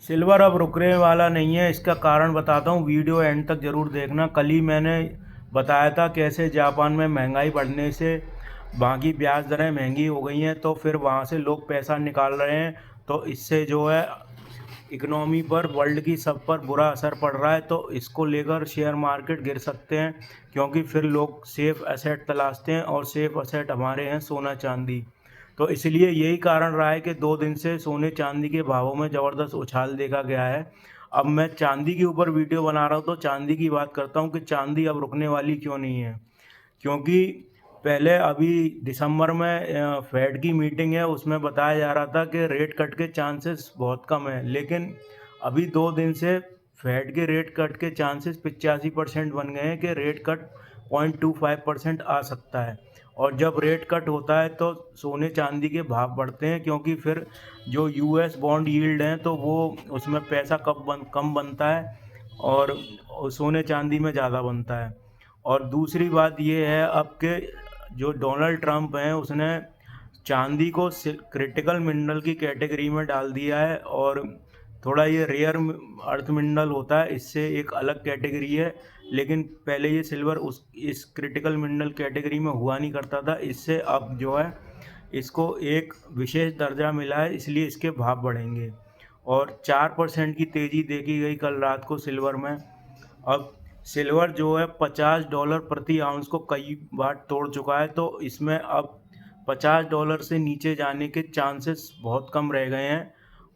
Silver अब रुकने वाला नहीं है। इसका कारण बताता हूँ, वीडियो एंड तक ज़रूर देखना। कल ही मैंने बताया था कैसे जापान में महंगाई बढ़ने से वहाँ की ब्याज दरें महंगी हो गई हैं, तो फिर वहाँ से लोग पैसा निकाल रहे हैं। तो इससे जो है इकोनॉमी पर, वर्ल्ड की सब पर बुरा असर पड़ रहा है। तो इसको लेकर शेयर मार्केट गिर सकते हैं, क्योंकि फिर लोग सेफ एसेट तलाशते हैं, और सेफ एसेट हमारे हैं सोना चांदी। तो इसलिए यही कारण रहा है कि 2 दिन से सोने चांदी के भावों में ज़बरदस्त उछाल देखा गया है। अब मैं चांदी के ऊपर वीडियो बना रहा हूँ, तो चांदी की बात करता हूँ कि चांदी अब रुकने वाली क्यों नहीं है। क्योंकि पहले अभी दिसंबर में फेड की मीटिंग है, उसमें बताया जा रहा था कि रेट कट के चांसेस बहुत कम है, लेकिन अभी 2 दिन से फेड के रेट कट के चांसेस 85% बन गए हैं कि रेट कट 0.25% आ सकता है। और जब रेट कट होता है तो सोने चांदी के भाव बढ़ते हैं, क्योंकि फिर जो यूएस बॉन्ड यील्ड हैं तो वो उसमें पैसा कम बनता है, और सोने चांदी में ज़्यादा बनता है। और दूसरी बात ये है अब के जो डोनाल्ड ट्रंप हैं, उसने चांदी को क्रिटिकल मिनरल की कैटेगरी में डाल दिया है, और थोड़ा ये रेयर अर्थ मिनरल होता है, इससे एक अलग कैटेगरी है। लेकिन पहले ये सिल्वर उस इस क्रिटिकल मिनरल कैटेगरी में हुआ नहीं करता था। इससे अब जो है इसको एक विशेष दर्जा मिला है, इसलिए इसके भाव बढ़ेंगे। और 4% की तेज़ी देखी गई कल रात को सिल्वर में। अब सिल्वर जो है $50 प्रति आउंस को कई बार तोड़ चुका है, तो इसमें अब $50 से नीचे जाने के चांसेस बहुत कम रह गए हैं।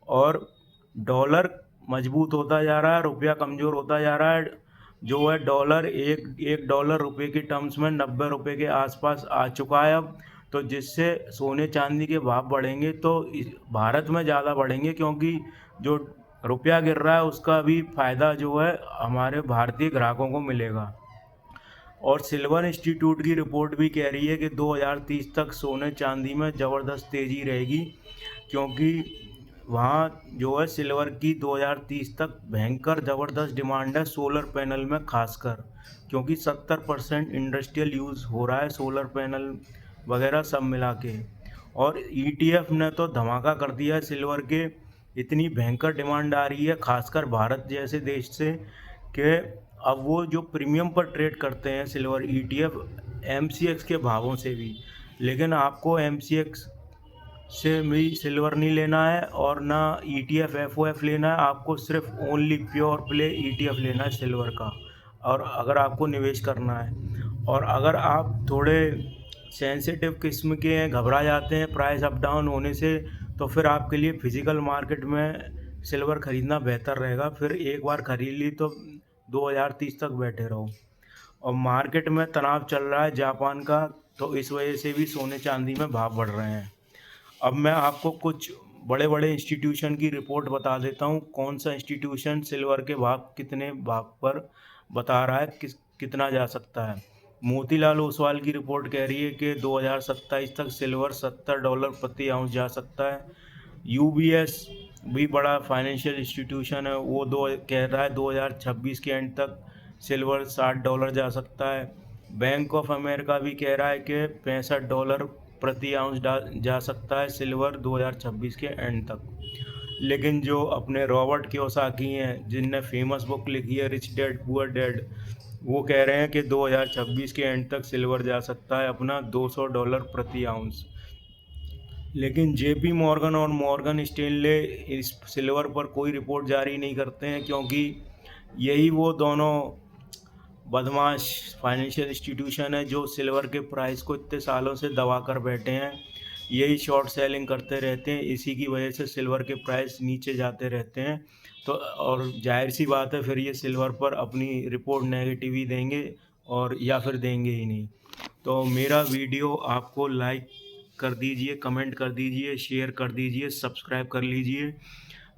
और डॉलर मजबूत होता जा रहा है, रुपया कमज़ोर होता जा रहा है। जो है डॉलर एक डॉलर रुपये की टर्म्स में 90 रुपये के आसपास आ चुका है अब। तो जिससे सोने चांदी के भाव बढ़ेंगे, तो भारत में ज़्यादा बढ़ेंगे, क्योंकि जो रुपया गिर रहा है उसका भी फ़ायदा जो है हमारे भारतीय ग्राहकों को मिलेगा। और सिल्वर इंस्टीट्यूट की रिपोर्ट भी कह रही है कि 2030 तक सोने चांदी में ज़बरदस्त तेज़ी रहेगी, क्योंकि वहाँ जो है सिल्वर की 2030 तक भयंकर ज़बरदस्त डिमांड है, सोलर पैनल में खासकर, क्योंकि 70% इंडस्ट्रियल यूज़ हो रहा है सोलर पैनल वगैरह सब मिला के। और ईटीएफ ने तो धमाका कर दिया है सिल्वर के। इतनी भयंकर डिमांड आ रही है खासकर भारत जैसे देश से, कि अब वो जो प्रीमियम पर ट्रेड करते हैं सिल्वर ईटीएफ एमसीएक्स के भावों से भी। लेकिन आपको एमसीएक्स से भी सिल्वर नहीं लेना है, और ना ईटीएफ एफओएफ लेना है। आपको सिर्फ ओनली प्योर प्ले ईटीएफ लेना है सिल्वर का, और अगर आपको निवेश करना है। और अगर आप थोड़े सेंसिटिव किस्म के हैं, घबरा जाते हैं प्राइस अप डाउन होने से, तो फिर आपके लिए फिजिकल मार्केट में सिल्वर ख़रीदना बेहतर रहेगा। फिर एक बार ख़रीद ली तो 2030 तक बैठे रहो। और मार्केट में तनाव चल रहा है जापान का, तो इस वजह से भी सोने चांदी में भाव बढ़ रहे हैं। अब मैं आपको कुछ बड़े बड़े इंस्टीट्यूशन की रिपोर्ट बता देता हूँ, कौन सा इंस्टीट्यूशन सिल्वर के भाव कितने भाव पर बता रहा है, कितना जा सकता है। मोतीलाल ओसवाल की रिपोर्ट कह रही है कि 2027 तक सिल्वर $70 प्रति आउंस जा सकता है। यूबीएस भी बड़ा फाइनेंशियल इंस्टीट्यूशन है, वो दो कह रहा है 2026 के एंड तक सिल्वर $60 जा सकता है। बैंक ऑफ अमेरिका भी कह रहा है कि $65 प्रति आउंस जा सकता है सिल्वर 2026 के एंड तक। लेकिन जो अपने रॉबर्ट कियोसाकी हैं, जिनने फेमस बुक लिखी है रिच डैड पुअर डैड, वो कह रहे हैं कि 2026 के एंड तक सिल्वर जा सकता है अपना $200 प्रति आउंस। लेकिन जेपी मॉर्गन और मॉर्गन स्टैनले इस सिल्वर पर कोई रिपोर्ट जारी नहीं करते हैं, क्योंकि यही वो दोनों बदमाश फाइनेंशियल इंस्टीट्यूशन है जो सिल्वर के प्राइस को इतने सालों से दबा कर बैठे हैं। यही शॉर्ट सेलिंग करते रहते हैं, इसी की वजह से सिल्वर के प्राइस नीचे जाते रहते हैं। तो और जाहिर सी बात है, फिर ये सिल्वर पर अपनी रिपोर्ट नेगेटिव ही देंगे, और या फिर देंगे ही नहीं। तो मेरा वीडियो आपको लाइक कर दीजिए, कमेंट कर दीजिए, शेयर कर दीजिए, सब्सक्राइब कर लीजिए।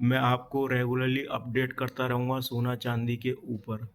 मैं आपको रेगुलरली अपडेट करता रहूँगा सोना चांदी के ऊपर।